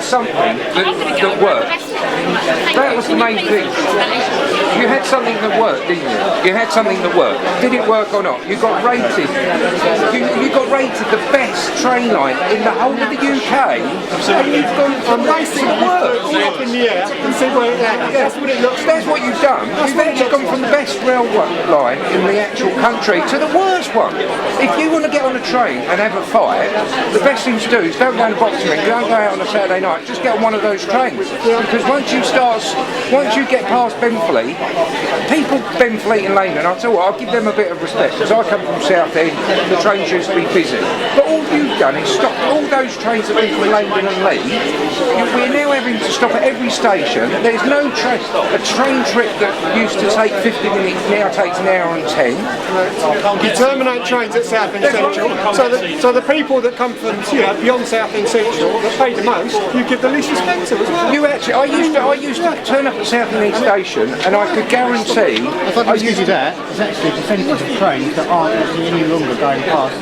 something that worked. That was the main thing. You had something that worked, didn't you? You had something that worked. Did it work or not? You got rated. You got rated the best train line in the whole of the UK. And you've gone from racing to work. All up in the air and see where it lands. That's what it looks like. That's what you've done. You've actually gone from the best railway line in the actual country to the worst one. If you want to get on a train and have a fight, the best thing to do is don't go to boxing ring, don't go out on a Saturday night, just get on one of those trains. Because once you get past Benfleet, people Benfleet and Leyland, I'll tell you what, I'll give them a bit of respect because I come from Southend, the trains used to be busy. But all you've done is stopped all those trains that went from Leyland and Leigh. We're now having to stop at every station. There's no train. A train trip that used to take 50 minutes now takes an hour and 10. You terminate trains at Southend Central, so the people that come from beyond Southend Central that pay the most, you give the least respect to as well. You actually, I used to turn up at Southend Station, and I could guarantee. If I can excuse you that, there's actually a percentage of trains that aren't actually any longer going past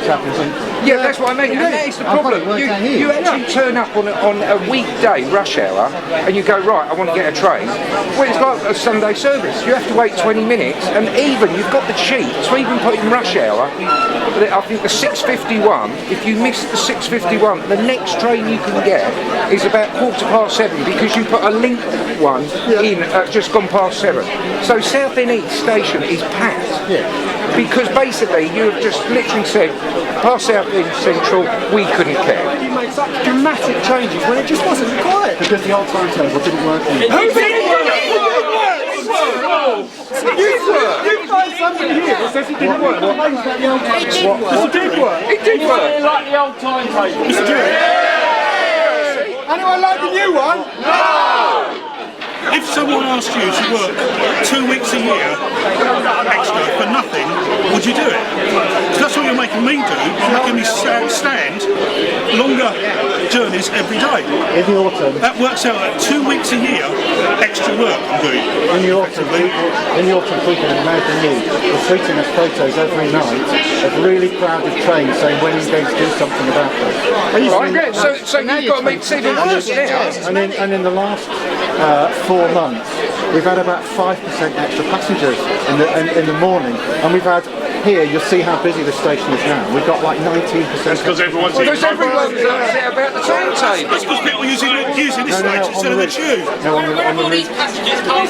Southend Central. Yeah, that's what I mean, and that is the problem. You actually turn up on a weekday rush hour and you go, right, I want to get a train. Well, it's like a Sunday service. You have to wait 20 minutes, and even you've got the cheat to even put in rush hour. I think the 6:51, if you miss the 6:51, the next train you can get is about 7:15 because you put a link one in at just gone past 7. So Southend East Station is packed. Because basically you have just literally said, past Southend Central, we couldn't care. You made such dramatic changes when it just wasn't required. Because the old timetable didn't work. Who didn't work? You find somebody here that says it didn't work. It did work. It did work. It did work. Like the old timetable. Anyone like the new one? No! If someone asked you to work 2 weeks a year extra for nothing, would you do it? Because that's what you're making me do. You're making me stand longer journeys every day. In the autumn. That works out at 2 weeks a year extra work I'm doing. In the autumn, people in American News are tweeting us photos every night of really crowded trains saying when are you going to do something about this. So you've got to make it even worse now. And in the last 4 months, we've had about 5% extra passengers in the morning, and we've had here. You'll see how busy the station is now. We've got like 19%. That's because everyone's upset about the timetable. That's because people are using this station instead of the tube. No, on the route.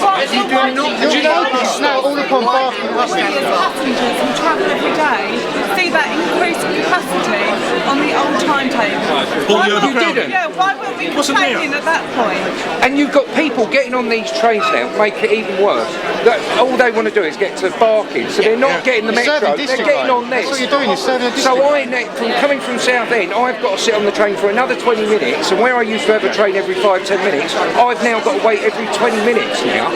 Do you know this now all upon Barking passengers who travel every day see that increase in capacity on the old timetable? You didn't. Yeah, why weren't we complaining at that point? And you've got people getting on these trains now, make it even worse. All they want to do is get to Barking, so they're not getting the metro, they're getting on this. That's what you're doing, you're serving a district. So coming from Southend, I've got to sit on the train for another 20 minutes, and where I used to have a train every 5-10 minutes, I've now got to wait every 20 minutes now.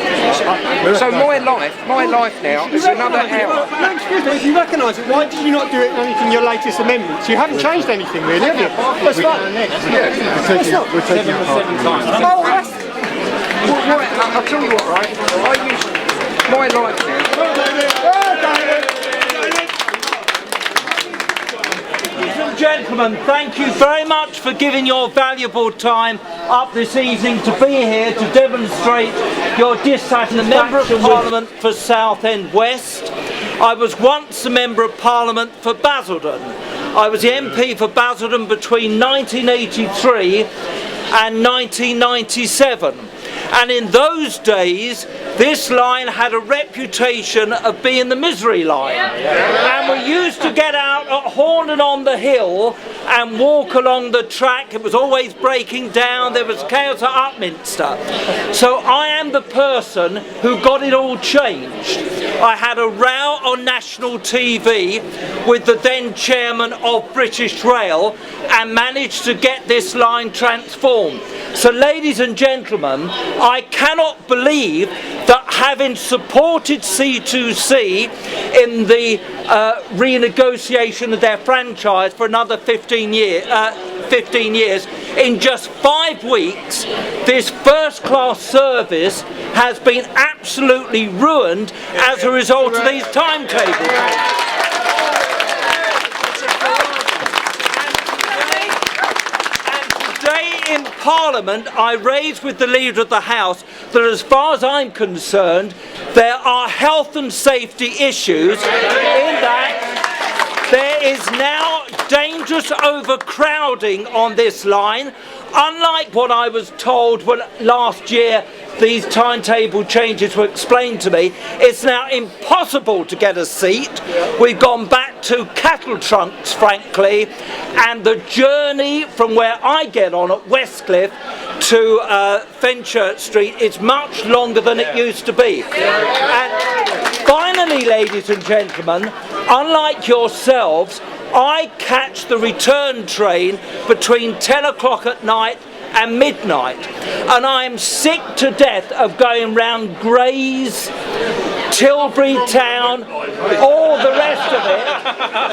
So my life now is another hour. No, excuse me, if you recognise it, why did you not do it in your latest amendments? You haven't changed anything really, have you? That's fine. We're taking it hard. Oh, that's... I'll tell you what, right? I used my life now. Ladies and gentlemen, thank you very much for giving your valuable time up this evening to be here to demonstrate your dissatisfaction. The Member of Parliament for Southend West. I was once a Member of Parliament for Basildon. I was the MP for Basildon between 1983 and 1997. And in those days, this line had a reputation of being the misery line. And we used to get out at Horndon-on-the-Hill and walk along the track. It was always breaking down. There was chaos at Upminster. So I am the person who got it all changed. I had a row on national TV with the then chairman of British Rail and managed to get this line transformed. So ladies and gentlemen, I cannot believe that having supported C2C in the renegotiation of their franchise for another 15 years, in just 5 weeks, this first-class service has been absolutely ruined as a result of these timetables. In Parliament, I raised with the Leader of the House that as far as I'm concerned, there are health and safety issues in that there is now dangerous overcrowding on this line. Unlike what I was told when last year these timetable changes were explained to me, it's now impossible to get a seat. We've gone back to cattle trunks, frankly, and the journey from where I get on at Westcliff to Fenchurch Street is much longer than it used to be. And finally, ladies and gentlemen, unlike yourselves, I catch the return train between 10 o'clock at night and midnight, and I'm sick to death of going round Grays, Tilbury Town, all the rest of it,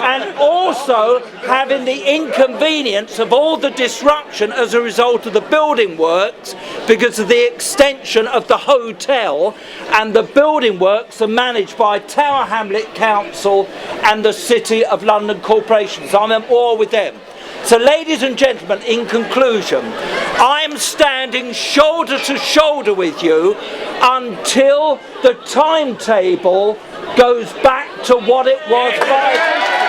and also having the inconvenience of all the disruption as a result of the building works because of the extension of the hotel, and the building works are managed by Tower Hamlet Council and the City of London Corporation, so I'm at war with them. So ladies and gentlemen, in conclusion, I am standing shoulder to shoulder with you until the timetable goes back to what it was 5 years ago.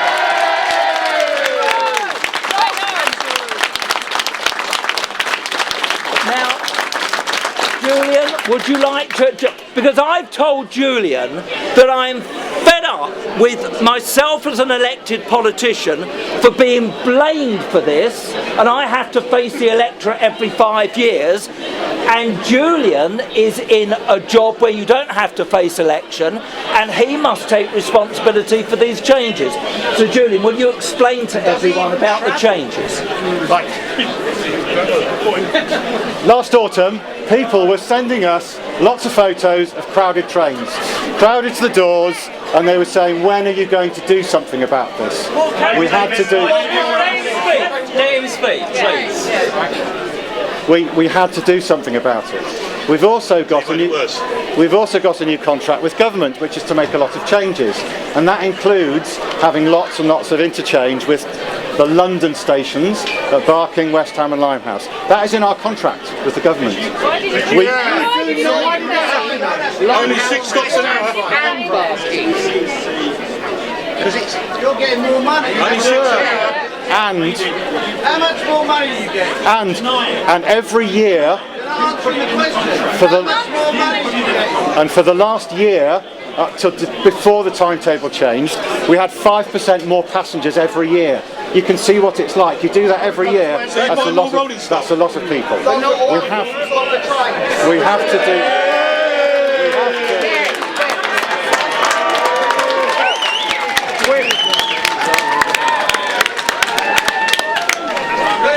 Now, Julian, would you like to, because I've told Julian that I'm fed up with myself as an elected politician for being blamed for this, and I have to face the electorate every 5 years, and Julian is in a job where you don't have to face election, and he must take responsibility for these changes. So Julian, will you explain to everyone about the changes? Right. Last autumn, people were sending us lots of photos of crowded trains, crowded to the doors, and they were saying, when are you going to do something about this? We had to do... We had to do something about it. We've also got a new contract with government, which is to make a lot of changes, and that includes having lots and lots of interchange with the London stations at Barking, West Ham and Limehouse. That is in our contract with the government. Only 6 stops an hour. Because you're getting more money. Only 6 an hour. And How much more money are you getting? and every year Answering the question. for How much more money are you getting? and for the last year, up to before the timetable changed, we had 5% more passengers every year. You can see what it's like. You do that every year. That's a lot of people. We have to do.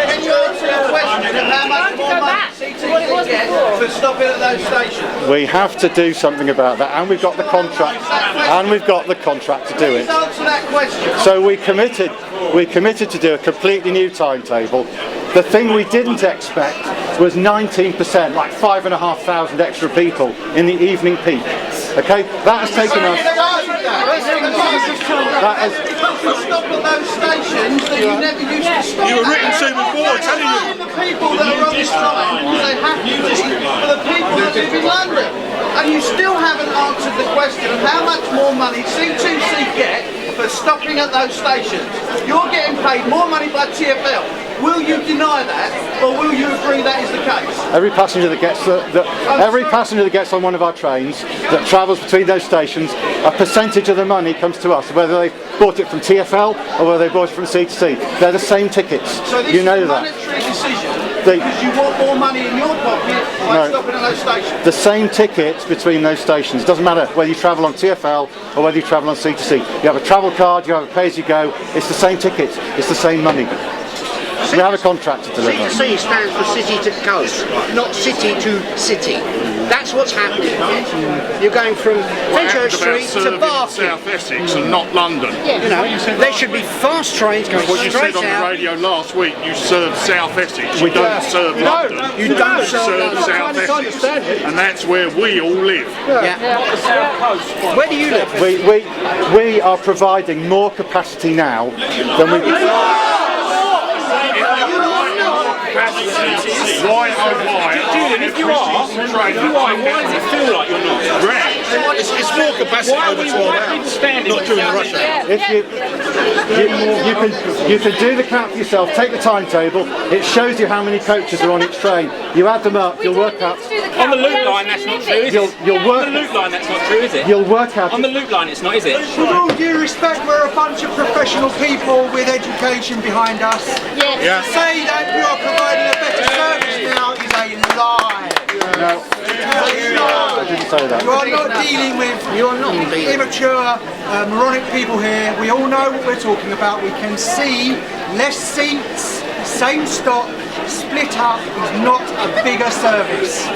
Can you answer the question of how much more money C2C gets for stopping at those stations? We have to do something about that, and we've got the contract, to do Please it. answer that question. So we committed to do a completely new timetable. The thing we didn't expect was 19%, like 5,500 extra people in the evening peak. Okay, that has taken us. Stop at those stations that you never used to stop. You were written to before, telling you. The people that are on this line, because they have to be, for the people that live in London. And you still haven't answered the question of how much more money C2C get for stopping at those stations. You're getting paid more money by TfL. Will you deny that, or will you agree that is the case? Every passenger that gets on one of our trains that travels between those stations, a percentage of the money comes to us, whether they bought it from TfL or whether they bought it from C2C. They're the same tickets. So this you know is a that. monetary decision because you want more money in your pocket by stopping at those stations. The same tickets between those stations. It doesn't matter whether you travel on TfL or whether you travel on C2C. You have a travel card, you have a pay-as-you-go. It's the same tickets. It's the same money. We have a contract to deliver. C2C stands for city to coast, not city to city. That's what's happening. You're going from Fenchurch Street to Barking. South Essex and not London. You know, there should be fast trains going What you straight said on the out. radio last week, you serve South Essex. You don't serve London. You don't serve serve South Essex. And that's where we all live. Yeah. Where do you live? We are providing more capacity now than we. capacities. Why, oh why? Julian, if you are, why does it feel like you're not? It's more capacity over 12 hours, not during the rush hour. If you can do the count for yourself, take the timetable, it shows you how many coaches are on each train. You add them up, you'll work out. On the loop line, that's not true, is it? You'll work. On the loop line, that's not true, is it? You'll work out. On the loop line, it's not, is it? With all due respect, we're a bunch of professional people with education behind us. Yes. To say that we are providing a better service now is a lie. No, I didn't say that. You are not dealing with immature, moronic people here. We all know what we're talking about. We can see less seats, same stop, split up is not a bigger service.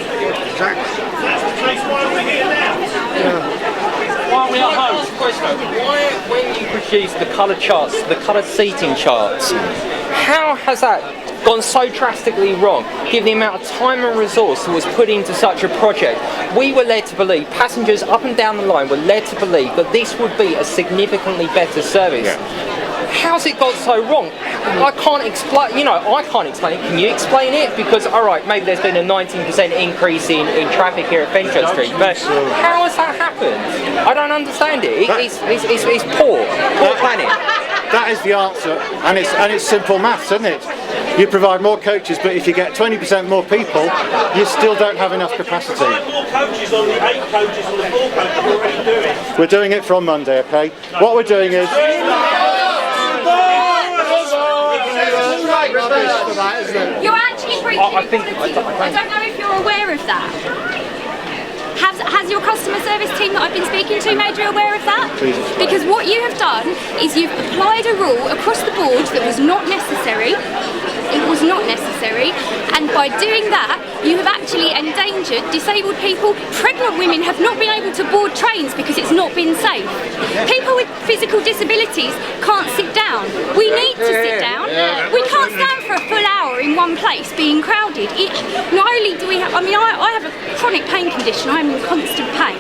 Why are we at home? Why, when you produce the colour charts, the colour seating charts, how has that gone so drastically wrong, given the amount of time and resource that was put into such a project? We were led to believe, passengers up and down the line were led to believe that this would be a significantly better service. How's it got so wrong? I can't explain, I can't explain it. Can you explain it? Because, alright, maybe there's been a 19% increase in traffic here at Fenchurch Street, but how has that happened? I don't understand it. It's poor planning. That is the answer, and it's simple maths, isn't it? You provide more coaches, but if you get 20% more people, you still don't have enough capacity. More coaches on the 8 coaches and the 4 coaches we're already doing. We're doing it from Monday, okay? What we're doing is... You're actually breaching equality law. I don't know if you're aware of that. Has your customer service team that I've been speaking to made you aware of that? Because what you have done is you've applied a rule across the board that was not necessary. It was not necessary, and by doing that you have actually endangered disabled people. Pregnant women have not been able to board trains because it's not been safe. People with physical disabilities can't sit down. We need to sit down. We can't stand for a full hour in one place being crowded. Not only do we have, I have a chronic pain condition, I'm in constant pain.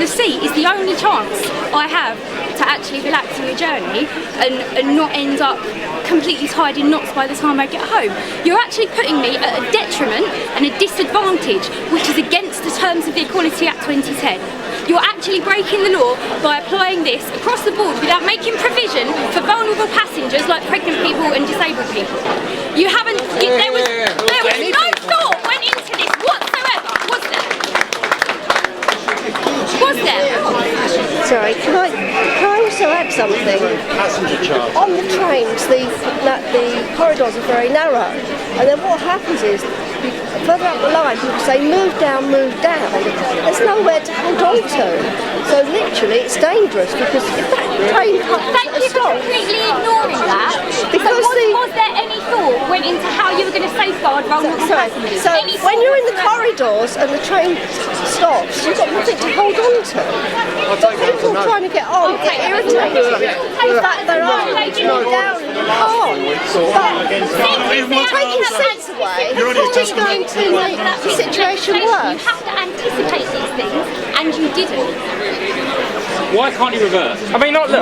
The seat is the only chance I have to actually relax in the journey and not end up completely tied in knots by the time I get home. You're actually putting me at a detriment and a disadvantage, which is against the terms of the Equality Act 2010. You're actually breaking the law by applying this across the board without making provision for vulnerable passengers like pregnant people and disabled people. You haven't, there was no thought went into this whatsoever, was there? Was there? Sorry, can I also add something? Passenger charge. On the trains, the corridors are very narrow, and then what happens is, further up the line, people say, move down, move down. There's nowhere to hold on to. So literally, it's dangerous, because if that train comes Thank you for completely ignoring that. Because was there any thought went into how you were going to safeguard vulnerable passengers? So when you're in the corridors and the train stops, you've got nothing to hold on to. But people trying to get on get irritated. In fact, they're taking you down and you can't. But taking seats away is probably going to make the situation worse. You have to anticipate these things, and you didn't. Why can't you reverse? I mean, not look.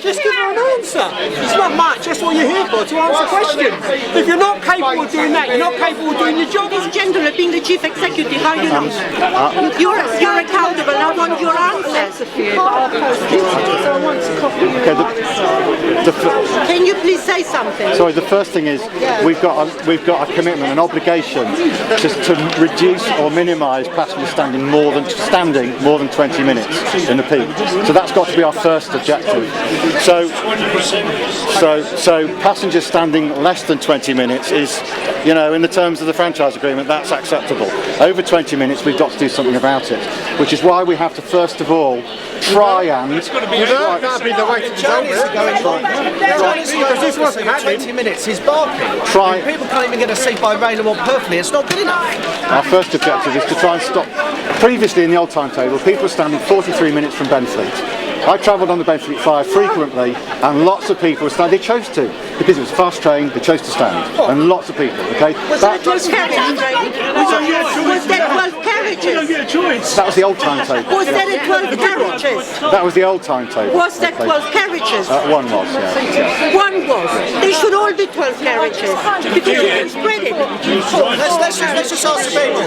Just give her an answer. It's not much. That's what you're here for, to answer questions. If you're not capable of doing that, you're not capable of doing your job. This gentleman being the chief executive, how you know? You're accountable. I want your answers. Can you please say something? Sorry, the first thing is we've got a commitment, an obligation to reduce or minimise passengers standing more than 20 minutes in the peak. So that's got to be our first objective. So passengers standing less than 20 minutes is, in the terms of the franchise agreement, that's acceptable. Over 20 minutes, we've got to do something about it, which is why we have to first of all try and... It's got to be that'd be the way to go because this wasn't 20 minutes is barking. People can't even get a seat by rail or perfectly. It's not good enough. Our first objective is to try and stop. Previously in the old timetable, people were standing 43 minutes from Benfleet. I travelled on the Benfleet 5 frequently, and lots of people they chose to, because it was a fast train, they chose to stand, and lots of people, okay? Was that 12 carriages? Was that 12 carriages? You don't get a choice. That was the old timetable. Was that a 12 carriages? That was the old timetable. Was that 12 carriages? One was, yeah. One was. They should all be 12 carriages, because you can spread it. Let's just ask the people.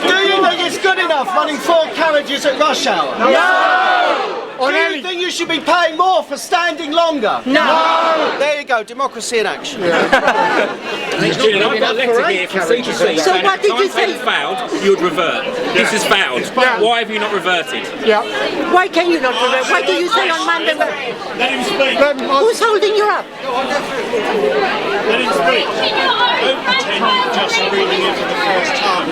Do you think it's good enough running 4 carriages at rush hour? No! Or do you think you should be paying more for standing longer? No! There you go, democracy in action. Julian, I've got a letter here from C2C. So what did you say? Failed, you would revert. This has failed. Why have you not reverted? Yeah. Why can you not revert? Why do you say on Monday? Let him speak. Who's holding you up? Let him speak. Don't pretend just reading it for the first time.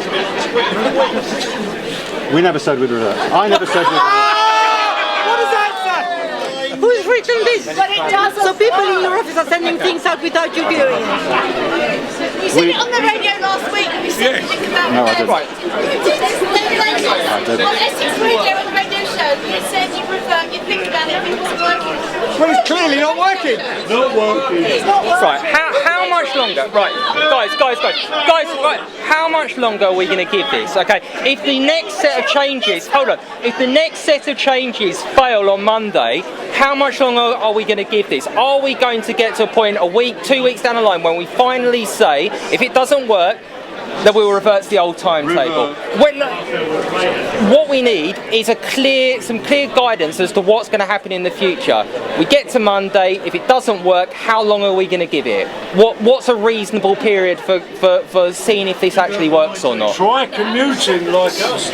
We never said we'd revert. I never said we'd revert. Who's written this? But it doesn't. So people in your office are sending things out without you doing it. You said it on the radio last week. You said think about No, I didn't. Right. On Essex Radio on the radio show, you said you revert, you think about it, it wasn't working. Well, it's clearly not working. Not working. It's not working. Right, how much longer? Right, guys, right, how much longer are we going to give this? Okay, if the next set of changes, hold on, if the next set of changes fail on Monday, how much longer are we going to give this? Are we going to get to a point a week, 2 weeks down the line when we finally say, if it doesn't work, that we will revert to the old timetable? What we need is some clear guidance as to what's going to happen in the future. We get to Monday, if it doesn't work, how long are we going to give it? What's a reasonable period for seeing if this actually works or not? Try commuting like us.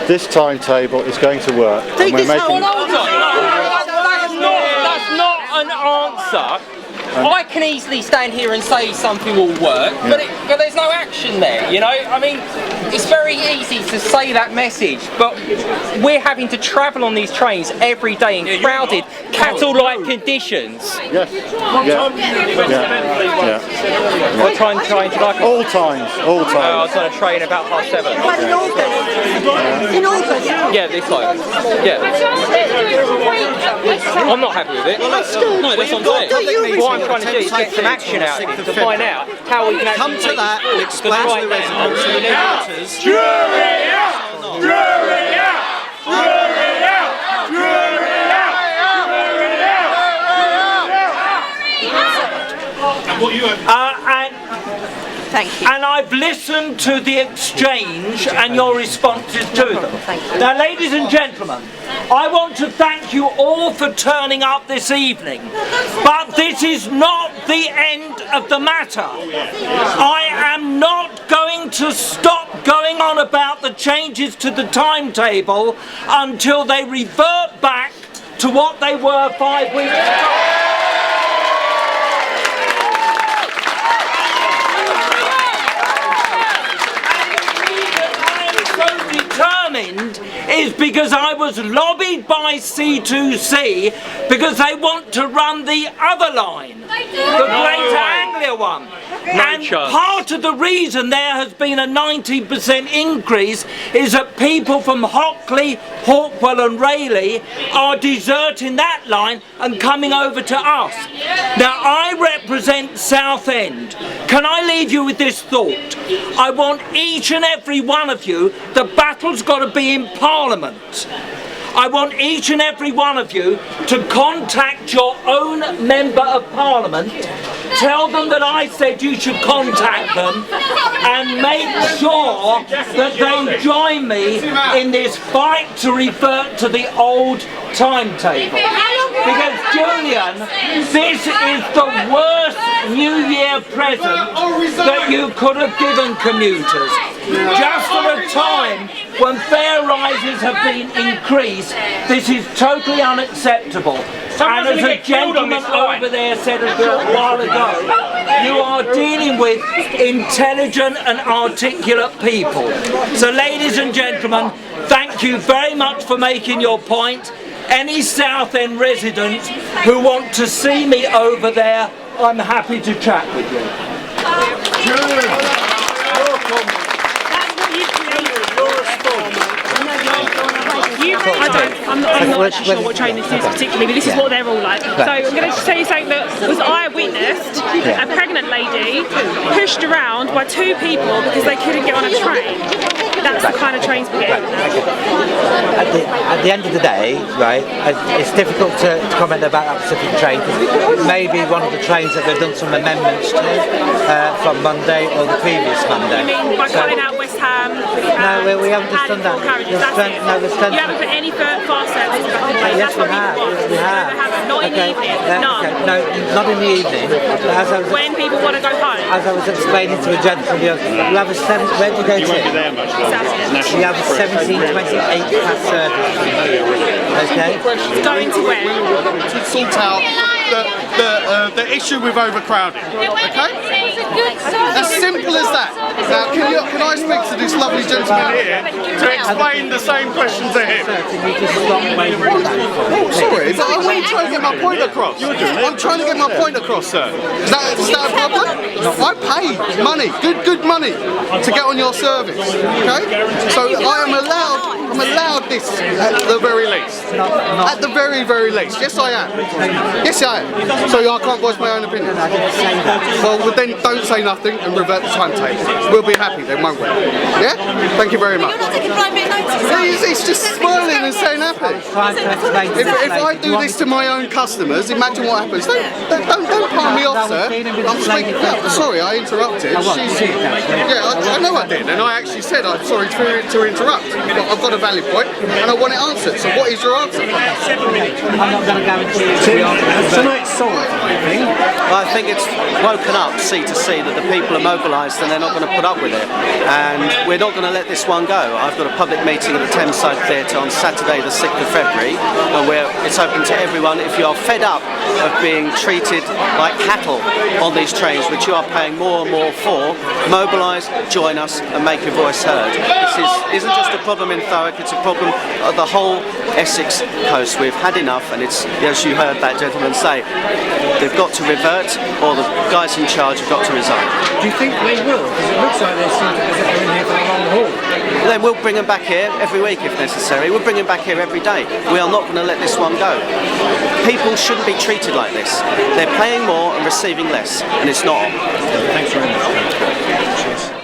This timetable is going to work. And we're making... That's not an answer. I can easily stand here and say something will work, but there's no action there, you know? I mean, it's very easy to say that message, but we're having to travel on these trains every day in crowded, cattle-like conditions. Yes. Yeah. What time to like All times. I was on a train about 7:30. But in August. In August. Yeah, this time. Yeah. I'm not happy with it. No, that's what I'm saying. What I'm trying to do is get some action out of it to find out how we can actually come to that and explain to the residents and the voters. Jury out! Jury out! Jury out! Jury out! And what you have... Thank you. And I've listened to the exchange and your responses to them. Now, ladies and gentlemen, I want to thank you all for turning up this evening. But this is not the end of the matter. I am not going to stop going on about the changes to the timetable until they revert back to what they were 5 weeks ago. Is because I was lobbied by C2C because they want to run the other line, the Greater Anglia one. And part of the reason there has been a 90% increase is that people from Hockley, Hawkwell and Rayleigh are deserting that line and coming over to us. Now I represent Southend. Can I leave you with this thought? I want each and every one of you, the battle's got to be in Parliament. I want each and every one of you to contact your own Member of Parliament, tell them that I said you should contact them, and make sure that they join me in this fight to revert to the old timetable. Because, Julian, this is the worst New Year present that you could have given commuters. Just at a time when fare rises have been increased, this is totally unacceptable. And as a gentleman over there said a while ago, you are dealing with intelligent and articulate people. So ladies and gentlemen, thank you very much for making your point. Any Southend residents who want to see me over there, I'm happy to chat with you. You I'm not actually sure what train this is particularly, but this is what they're all like. So I'm going to tell you something that was eyewitnessed. A pregnant lady pushed around by 2 people because they couldn't get on a train. That's the kind of trains we're getting now. At the end of the day, right, it's difficult to comment about that specific train because maybe one of the trains that they've done some amendments to from Monday or the previous Monday. You mean by cutting out West Ham? No, we haven't just done that. You haven't put any fast services back in place? Yes, we have. We haven't. Not in the evening? No. No, not in the evening. But when people want to go home? As I was explaining to a gentleman, you have a where do you go to? We have a 17:28 past service. Okay. Going to where? To sort out the issue with overcrowding. Okay? As simple as that. Now, can I speak to this lovely gentleman here to explain the same question to him? Oh, sorry, but I'm trying to get my point across. I'm trying to get my point across, sir. Is that a problem? I pay money, good money, to get on your service. Okay? So I'm allowed this at the very least. At the very, very least. Yes, I am. Yes, I am. So I can't voice my own opinion. Well, then don't say nothing and revert the timetable. We'll be happy then, won't we? Yeah? Thank you very much. He's just smiling and saying happy. If I do this to my own customers, imagine what happens. Don't palm me off, sir. I'm speaking. Sorry, I interrupted. I know I did, and I actually said I'm sorry to interrupt. But I've got a valid point, and I want it answered. So what is your answer? I'm not going to guarantee you the answer. Tonight's solved, I think. I think it's woken up C2C that the people are mobilised and they're not going to put up with it. And we're not going to let this one go. I've got a public meeting at the Thameside Theatre on Saturday the 6th of February, and it's open to everyone. If you are fed up of being treated like cattle on these trains, which you are paying more and more for, mobilise, join us and make your voice heard. This isn't just a problem in Thurrock, it's a problem of the whole Essex coast. We've had enough, and it's, as you heard that gentleman say, they've got to revert, or the guys in charge have got to resign. Do you think they will? Because it looks like they're in here for the long haul. Then we'll bring them back here every week if necessary. We'll bring them back here every day. We are not going to let this one go. People shouldn't be treated like this. They're paying more and receiving less, and it's not on. Thanks very much. Cheers.